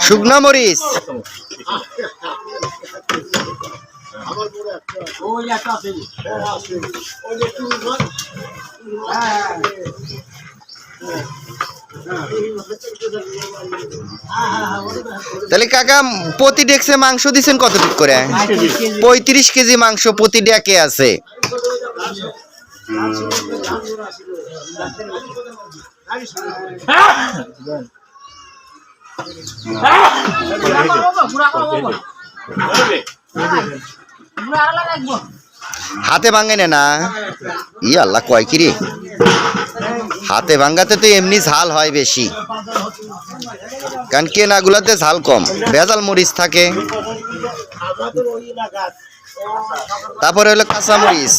শুকনা মরিচ তাহলে কাকা প্রতি ডেক্সে মাংস দিচ্ছেন কতটুকু করে? 35 কেজি মাংস প্রতি ডেকে আছে। হাতে ভাঙে না ই আল্লাহ কয় কি রে, হাতে ভাঙ্গাতে তো এমনি ঝাল হয় বেশি, কারণ কেনাগুলাতে ঝাল কম, ভেজাল মরিচ থাকে। তারপরে হলো কাঁচা মরিচ।